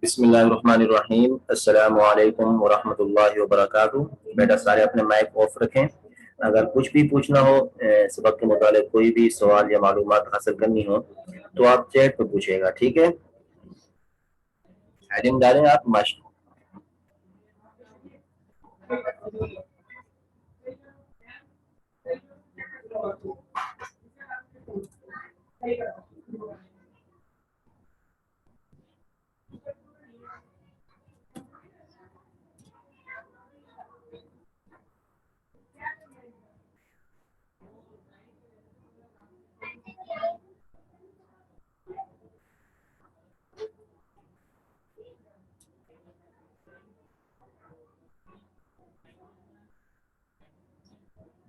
بسم اللہ الرحمن الرحیم۔ السلام علیکم ورحمۃ اللہ وبرکاتہ۔ بیٹا سارے اپنے مائک آف رکھیں۔ اگر کچھ بھی پوچھنا ہو سبق کے متعلق، کوئی بھی سوال یا معلومات حاصل کرنی ہو تو آپ چیٹ پہ پوچھے گا، ٹھیک ہے؟ ہیڈنگ ڈالیں آپ مشق۔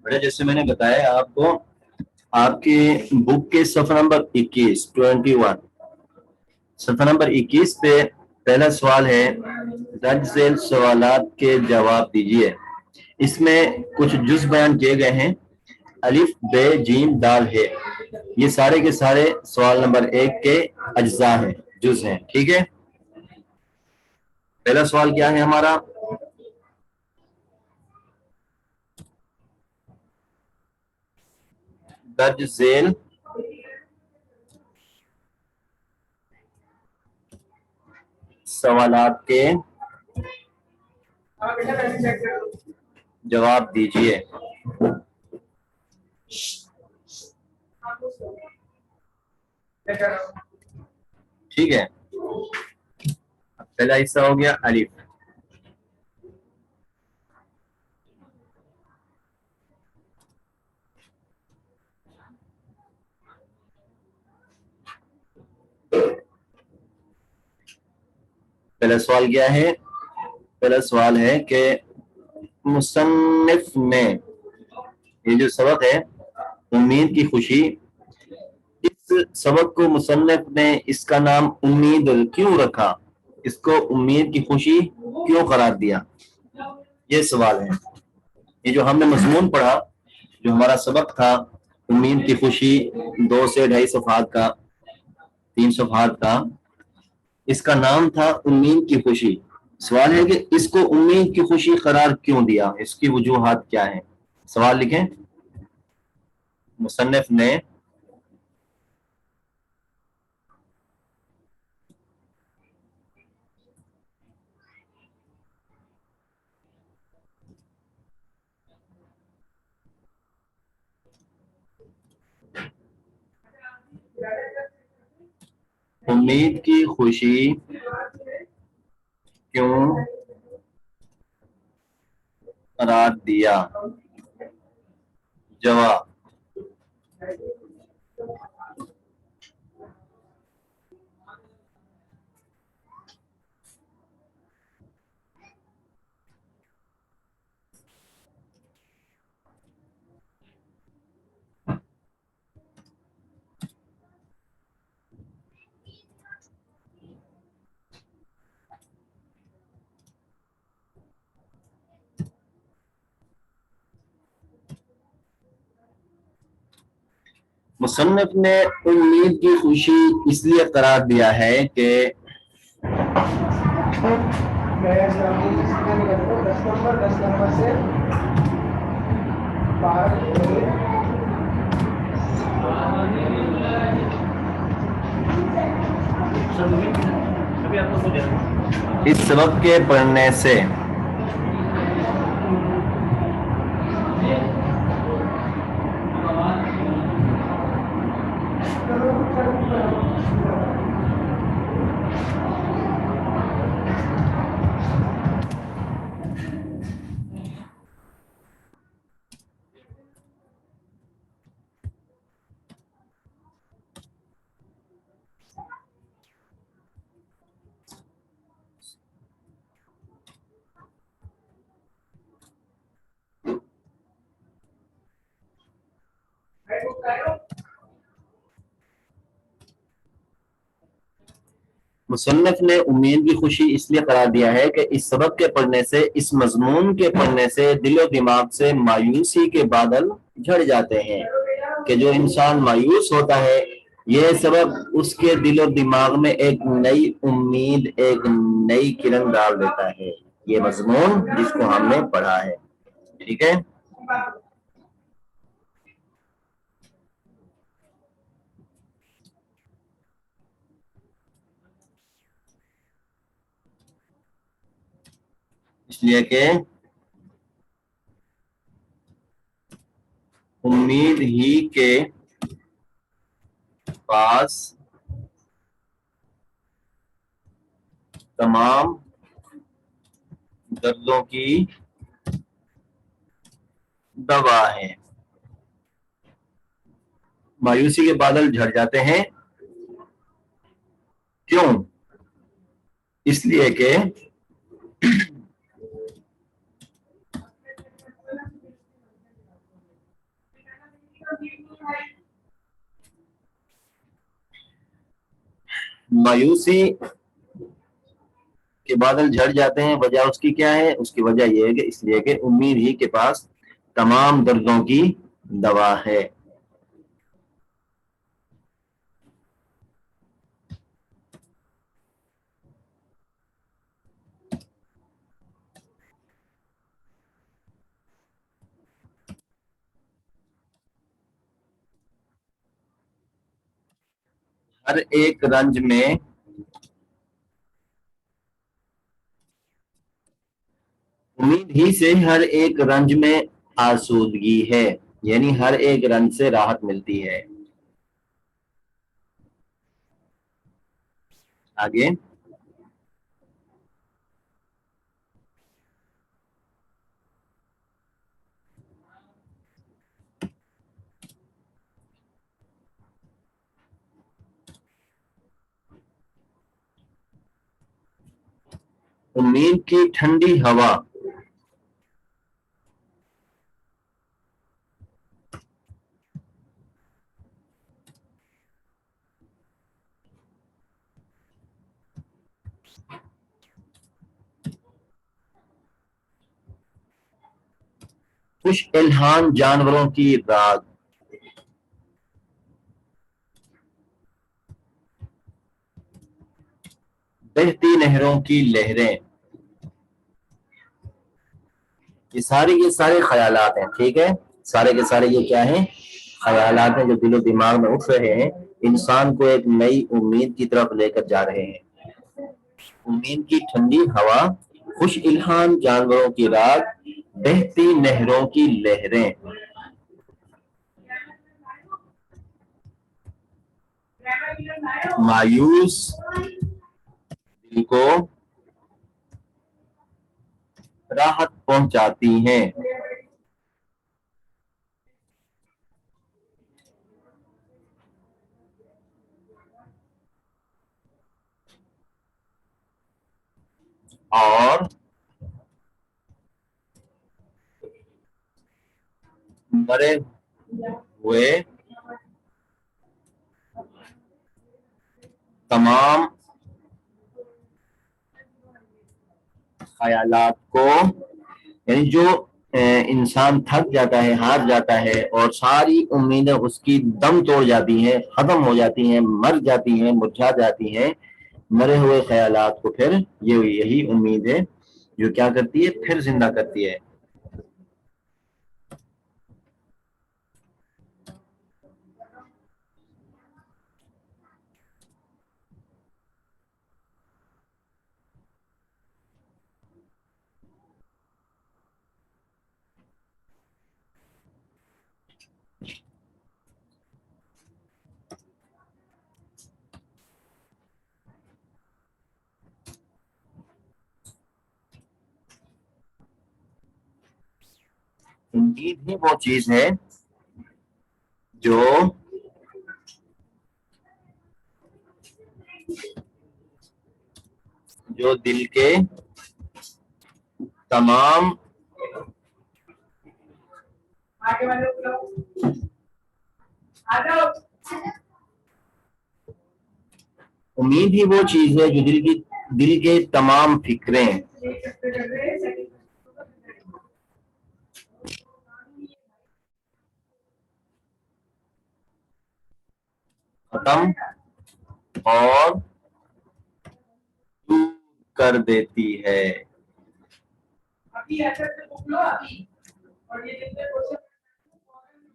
بیٹا جیسے میں نے بتایا آپ کو، آپ کے بک کے صفحہ نمبر 21 صفحہ نمبر 21 پہ پہلا سوال ہے، درج ذیل سوالات کے جواب دیجیے۔ اس میں کچھ جز بیان کیے گئے ہیں، الف بے جیم دال ہے، یہ سارے کے سارے سوال نمبر 1 کے اجزاء ہیں، جز ہیں، ٹھیک ہے؟ پہلا سوال کیا ہے ہمارا؟ درج ذیل سوالات کے جواب دیجیے۔ ٹھیک ہے، پہلا حصہ ہو گیا الف۔ پہلا سوال کیا ہے؟ پہلا سوال ہے کہ مصنف نے، یہ جو سبق ہے امید کی خوشی، اس سبق کو مصنف نے اس کا نام امید کیوں رکھا؟ اس کو امید کی خوشی کیوں قرار دیا؟ یہ سوال ہے۔ یہ جو ہم نے مضمون پڑھا، جو ہمارا سبق تھا امید کی خوشی، 2 سے 2.5 صفحات کا، 3 صفحات کا، اس کا نام تھا امید کی خوشی۔ سوال ہے کہ اس کو امید کی خوشی قرار کیوں دیا، اس کی وجوہات کیا ہیں؟ سوال لکھیں۔ مصنف نے امید کی خوشی کیوں قرار دیا؟ جواب، مصنف نے امید کی خوشی اس لیے قرار دیا ہے کہ اس سبق کے پڑھنے سے مصنف نے امید کی خوشی اس لیے قرار دیا ہے کہ اس سبق کے پڑھنے سے، اس مضمون کے پڑھنے سے دل و دماغ سے مایوسی کے بادل جھڑ جاتے ہیں، کہ جو انسان مایوس ہوتا ہے یہ سبق اس کے دل و دماغ میں ایک نئی امید، ایک نئی کرن ڈال دیتا ہے، یہ مضمون جس کو ہم نے پڑھا ہے، ٹھیک ہے۔ اس لیے کہ امید ہی کے پاس تمام دردوں کی دوا ہے۔ مایوسی کے بادل جھڑ جاتے ہیں، کیوں؟ اس لیے کہ مایوسی کے بادل جھڑ جاتے ہیں، وجہ اس کی کیا ہے؟ اس کی وجہ یہ ہے کہ اس لیے کہ امید ہی کے پاس تمام دردوں کی دوا ہے۔ ہر ایک رنج میں امید ہی سے ہر ایک رنج میں آسودگی ہے، یعنی ہر ایک رنج سے راحت ملتی ہے۔ آگے امید کی ٹھنڈی ہوا خوش الحان جانوروں کی رات، بہتی نہروں کی لہریں، یہ سارے خیالات ہیں، ٹھیک ہے، سارے کے سارے یہ کیا ہیں؟ خیالات ہیں جو دل و دماغ میں اٹھ رہے ہیں، انسان کو ایک نئی امید کی طرف لے کر جا رہے ہیں۔ امید کی ٹھنڈی ہوا، خوش الحان جانوروں کی رات، بہتی نہروں کی لہریں، مایوس دل کو راحت پہنچاتی ہیں۔ اور مرے ہوئے تمام خیالات کو، یعنی جو انسان تھک جاتا ہے، ہار جاتا ہے اور ساری امیدیں اس کی دم توڑ جاتی ہیں، ختم ہو جاتی ہیں، مر جاتی ہیں، مرجھا جاتی ہیں، مرے ہوئے خیالات کو پھر یہی امید ہے جو کیا کرتی ہے؟ پھر زندہ کرتی ہے۔ امید ہی وہ چیز ہے جو دل کے تمام امید ہی وہ چیز ہے جو دل کے تمام فکریں ختم اور دور کر دیتی ہے.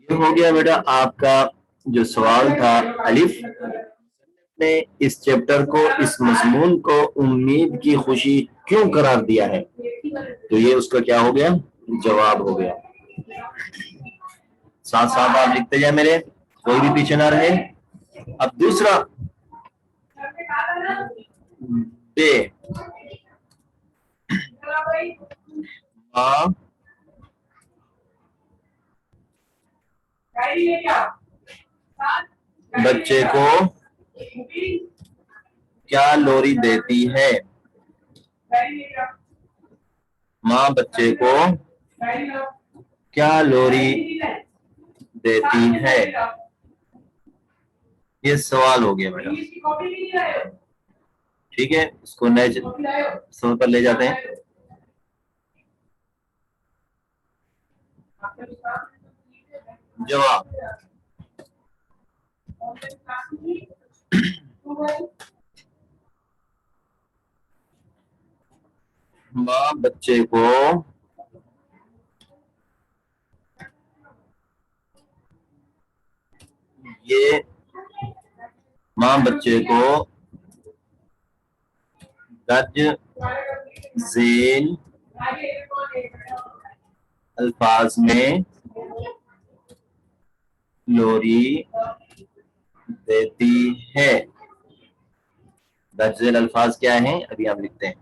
یہ ہو گیا بیٹا آپ کا جو سوال تھا الف نے اس چیپٹر کو اس مضمون کو امید کی خوشی کیوں قرار دیا ہے, تو یہ اس کا کیا ہو گیا, جواب ہو گیا. ساتھ ساتھ آپ لکھتے جائیں میرے, کوئی بھی پیچھے نہ رہے. اب دوسرا بے ماں بچے کو کیا لوری دیتی ہے. ماں بچے کو کیا لوری دیتی ہے, یہ سوال ہو گیا بیٹا. ٹھیک ہے, اس کو نئے سوال پر لے جاتے ہیں. جواب ماں بچے کو یہ ماں بچے کو درج ذیل الفاظ میں لوری دیتی ہے. درج ذیل الفاظ کیا ہیں, ابھی آپ لکھتے ہیں.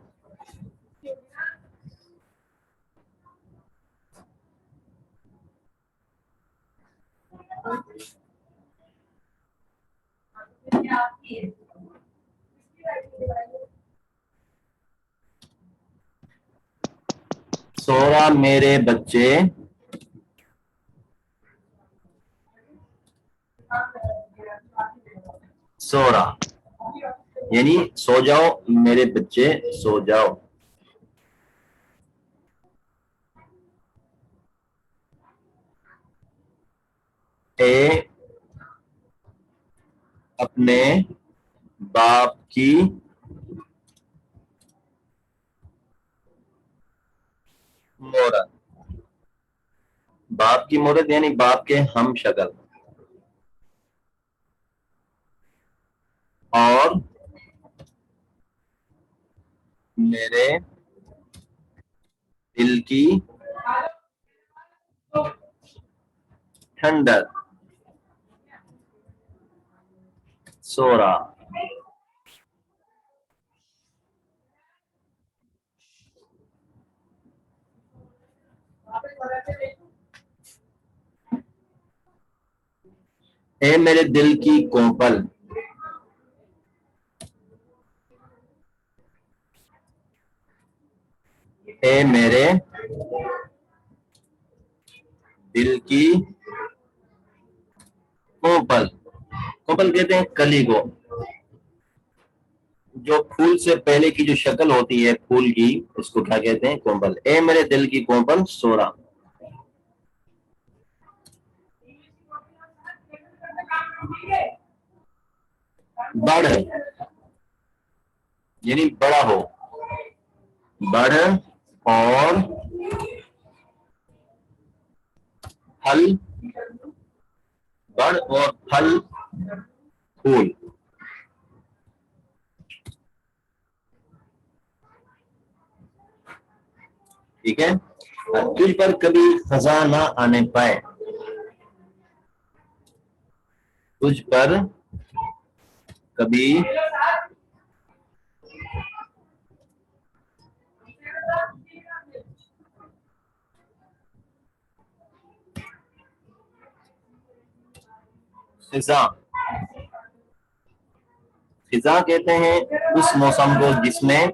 سورا میرے بچے سورا یعنی سو جاؤ میرے بچے سو جاؤ. اے اپنے باپ کی مورت, باپ کی مورت یعنی باپ کے ہم شکل, اور میرے دل کی ٹھنڈک سورا. اے میرے دل کی کوپل, اے میرے دل کی کوپل. کوپل کہتے ہیں کلی کو, جو پھول سے پہلے کی جو شکل ہوتی ہے پھول کی, اس کو کیا کہتے ہیں, کوپل. اے میرے دل کی کوپل سورا. بڑھ یعنی بڑا ہو, بڑھ اور پھل, بڑھ اور پھل پھول. ٹھیک ہے, تجھ پر کبھی خزاں نہ آنے پائے, تجھ پر کبھی خزاں, خزاں کہتے ہیں اس موسم کو جس میں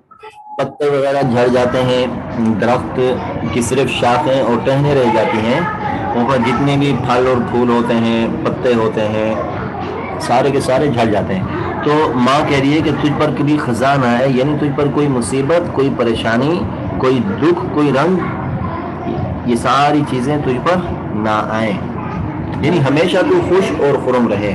پتے وغیرہ جھڑ جاتے ہیں, درخت کی صرف شاخیں اور ٹہنیں رہ جاتی ہیں, اوپر جتنے بھی پھل اور پھول ہوتے ہیں, پتے ہوتے ہیں, سارے کے سارے جھڑ جاتے ہیں. تو ماں کہہ رہی ہے کہ تجھ پر کبھی خزاں نہ آئے, یعنی تجھ پر کوئی مصیبت, کوئی پریشانی, کوئی دکھ, کوئی رنج, یہ ساری چیزیں تجھ پر نہ آئیں, یعنی ہمیشہ تو خوش اور خرم رہے.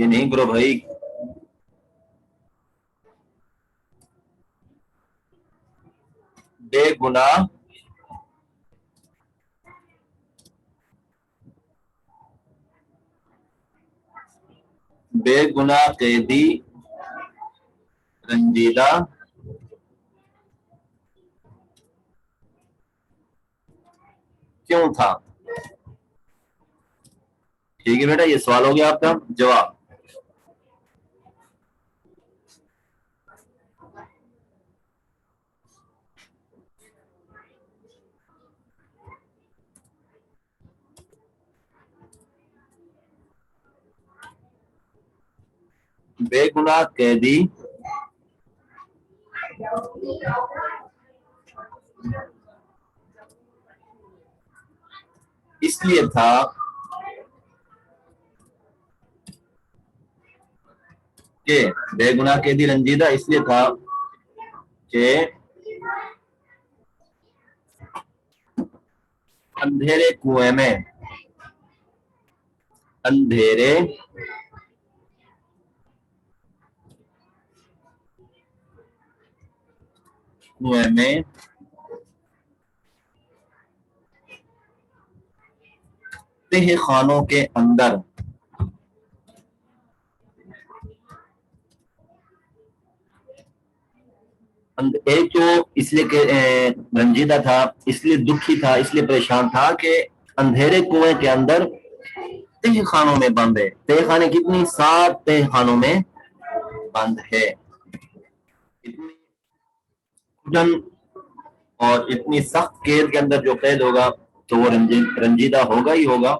یہ نہیں کرو بھائی. بے گناہ قیدی رنجیدہ کیوں تھا؟ ٹھیک ہے بیٹا، یہ سوال ہو گیا آپ کا. جواب: بے گناہ قیدی اس لیے تھا کہ بے گناہ قیدی رنجیدہ اس لیے تھا کہ اندھیرے کنویں میں تہ خانوں کے اندر ایک تو اس لیے کہ رنجیدہ تھا، اس لیے دکھی تھا، اس لیے پریشان تھا کہ اندھیرے کنویں کے اندر تہ خانوں میں بند ہے. تہ خانے کتنی؟ 7 تہ خانوں میں بند ہے. اتنی گھٹن اور اتنی سخت قید کے اندر جو قید ہوگا تو وہ رنجیدہ ہوگا ہی ہوگا.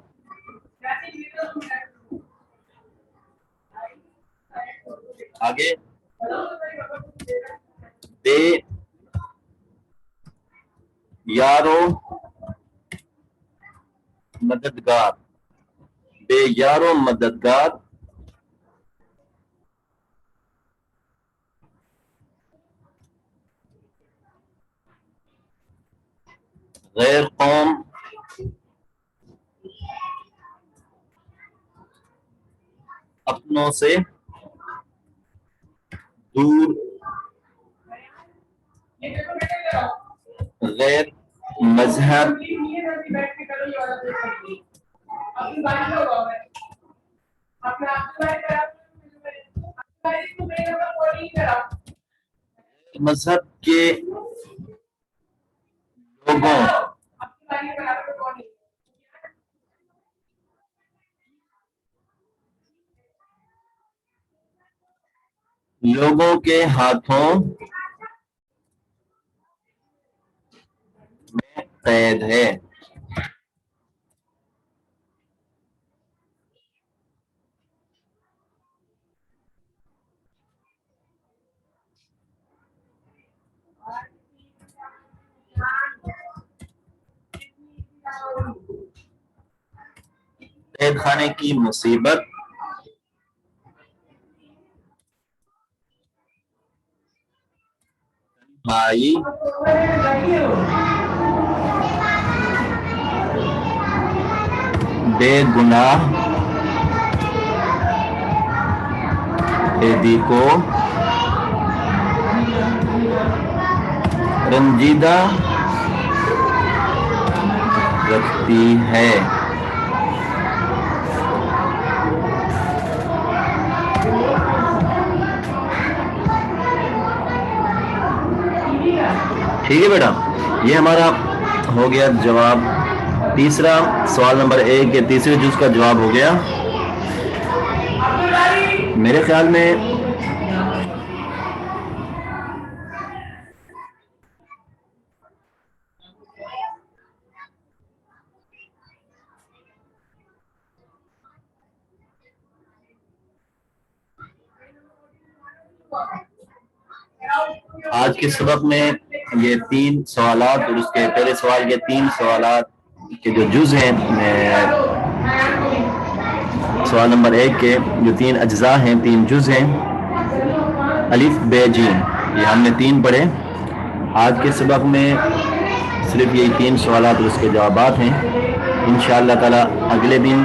آگے بے یارو مددگار غیر قوم اپنوں سے دور، غیر مذہب کے لوگوں کے ہاتھوں میں قید ہے. قید خانے کی مصیبت تنہائی بے گناہ قیدی کو رنجیدہ رکھتی ہے. ٹھیک ہے بیٹا، یہ ہمارا ہو گیا جواب. تیسرا سوال نمبر 1 کے تیسرے جز کا جواب ہو گیا. میرے خیال میں آج کے سبق میں یہ 3 سوالات اور اس کے پہلے سوال کے 3 سوالات کے جو جز ہیں، سوال نمبر 1 کے جو 3 اجزاء ہیں، 3 جز ہیں، الف بے جیم، یہ ہم نے 3 پڑھے. آج کے سبق میں صرف یہی 3 سوالات اور اس کے جوابات ہیں. انشاءاللہ تعالی اگلے دن